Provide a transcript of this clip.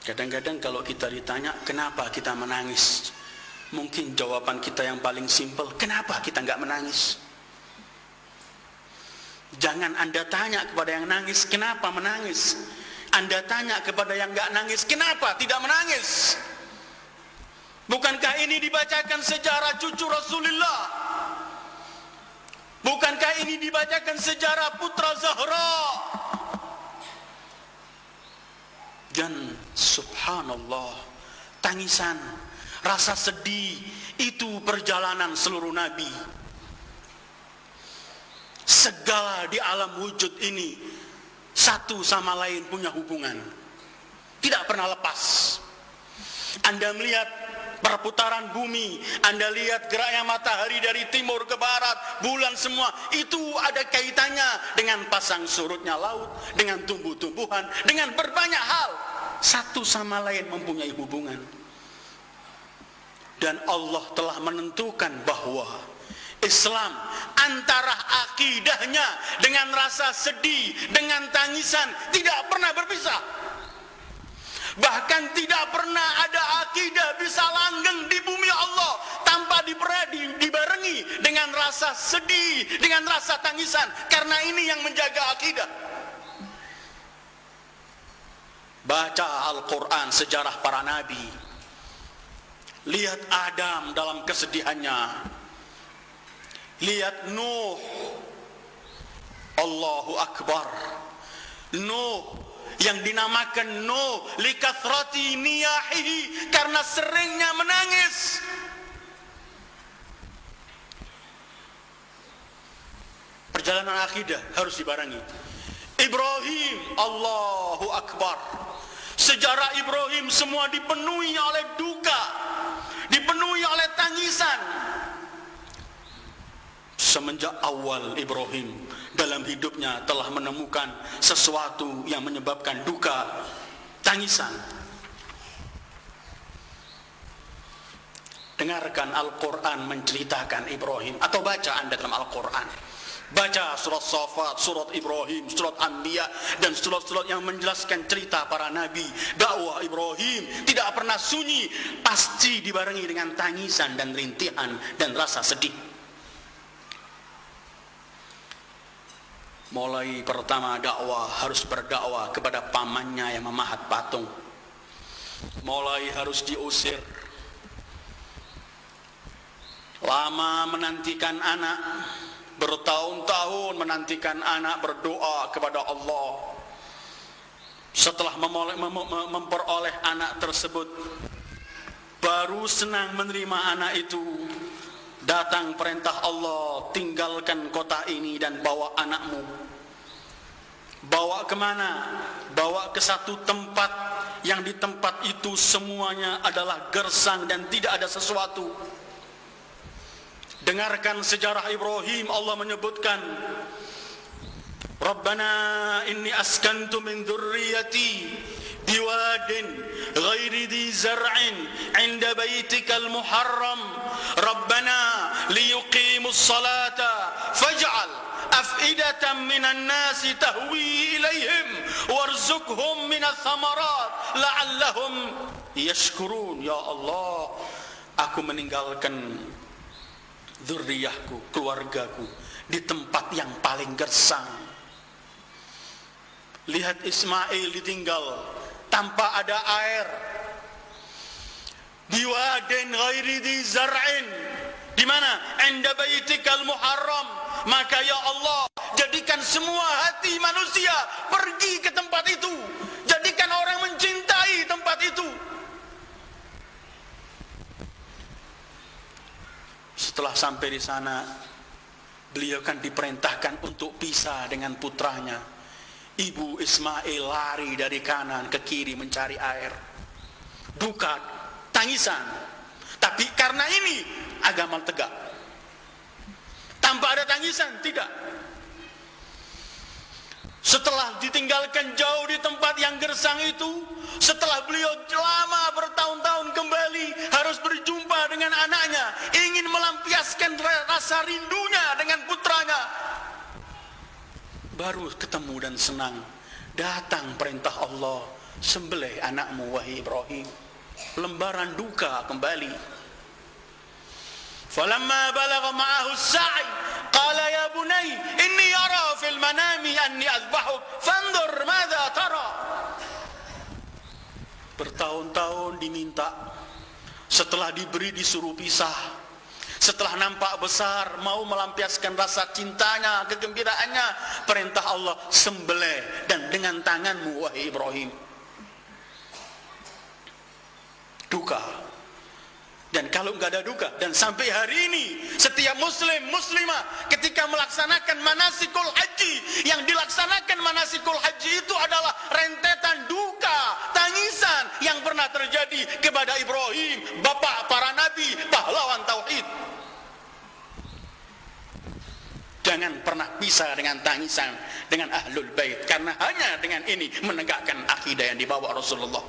Kadang-kadang kalau kita ditanya kenapa kita menangis, mungkin jawaban kita yang paling simpel, kenapa kita nggak menangis? Jangan Anda tanya kepada yang nangis, kenapa menangis? Anda tanya kepada yang nggak nangis, kenapa tidak menangis? Bukankah ini dibacakan sejarah cucu Rasulullah? Bukankah ini dibacakan sejarah putra Zahra? Dan subhanallah, tangisan, rasa sedih, itu perjalanan seluruh nabi. Segala di alam wujud ini satu sama lain punya hubungan, tidak pernah lepas. Anda melihat perputaran bumi, Anda lihat geraknya matahari dari timur ke barat, bulan, semua itu ada kaitannya dengan pasang surutnya laut, dengan tumbuh-tumbuhan, dengan berbanyak hal. Satu sama lain mempunyai hubungan. Dan Allah telah menentukan bahwa Islam antara akidahnya dengan rasa sedih, dengan tangisan tidak pernah berpisah. Bahkan tidak pernah ada akidah bisa langgeng di bumi Allah tanpa dibarengi dengan rasa sedih, dengan rasa tangisan. Karena ini yang menjaga akidah. Baca Al-Quran, sejarah para nabi. Lihat Adam dalam kesedihannya. Lihat Nuh. Allahu Akbar. Nuh yang dinamakan Nuh likathrati niyahihi, karena seringnya menangis. Perjalanan akidah harus dibarengi. Ibrahim, Allahu Akbar. Sejarah Ibrahim semua dipenuhi oleh duka, dipenuhi oleh tangisan. Semenjak awal Ibrahim dalam hidupnya telah menemukan sesuatu yang menyebabkan duka, tangisan. Dengarkan Al-Quran menceritakan Ibrahim, atau baca Anda dalam Al-Quran. Baca surat Safat, surat Ibrahim, surat Anbiya, dan surat-surat yang menjelaskan cerita para nabi. Dakwah Ibrahim tidak pernah sunyi, pasti dibarengi dengan tangisan dan rintihan dan rasa sedih. Mulai pertama dakwah harus berdakwah kepada pamannya yang memahat patung. Mulai harus diusir. Lama menantikan anak, bertahun-tahun menantikan anak, berdoa kepada Allah. Setelah memperoleh anak tersebut, baru senang menerima anak itu. Datang perintah Allah, tinggalkan kota ini dan bawa anakmu. Bawa kemana? Bawa ke satu tempat, yang di tempat itu semuanya adalah gersang dan tidak ada sesuatu. Dengarkan sejarah Ibrahim. Allah menyebutkan, Rabbana inni askantu min dzurriyyati biwadin ghairi dhi zar'in 'inda baitikal muharram Rabbana liyuqimus salata faj'al af'idatan minan nasi tahwi ilaihim warzuqhum minats thamarat la'allahum yashkurun. Ya Allah, aku meninggalkan dzurriyyahku, keluargaku di tempat yang paling gersang. Lihat Ismail ditinggal tanpa ada air. Biwadin ghairi dhi zar'in, di mana? Inda baitikal muharram. Maka ya Allah, jadikan semua hati manusia pergi ke tempat itu. Jadikan orang mencintai tempat itu. Setelah sampai di sana, beliau kan diperintahkan untuk pisah dengan putranya. Ibu Ismail lari dari kanan ke kiri mencari air. Duka, tangisan. Tapi karena ini agama tegak. Tanpa ada tangisan, tidak. Setelah ditinggalkan jauh di tempat yang gersang itu, setelah beliau lama bertahun-tahun kembali harus berjumpa dengan anaknya, ingin melampiaskan rasa rindunya dengan putranya, baru ketemu dan senang. Datang perintah Allah, sembelih anakmu wahai Ibrahim. Lembaran duka kembali. Falamma balagha ma'ahu as-sa'i qala ya bunay inni ara fil manami anni azbahuk fanzur madza tara. Bertahun-tahun diminta, setelah diberi disuruh pisah, setelah nampak besar mau melampiaskan rasa cintanya, kegembiraannya, perintah Allah, sembelih dan dengan tanganmu wahai Ibrahim. Duka. Dan kalau enggak ada duka, dan sampai hari ini setiap muslim muslimah ketika melaksanakan manasikul haji, yang dilaksanakan manasikul haji itu adalah rentetan duka, tangisan yang pernah terjadi kepada Ibrahim, bapak para nabi, pahlawan tauhid. Jangan pernah pisah dengan tangisan dengan ahlul bait, karena hanya dengan ini menegakkan akidah yang dibawa Rasulullah.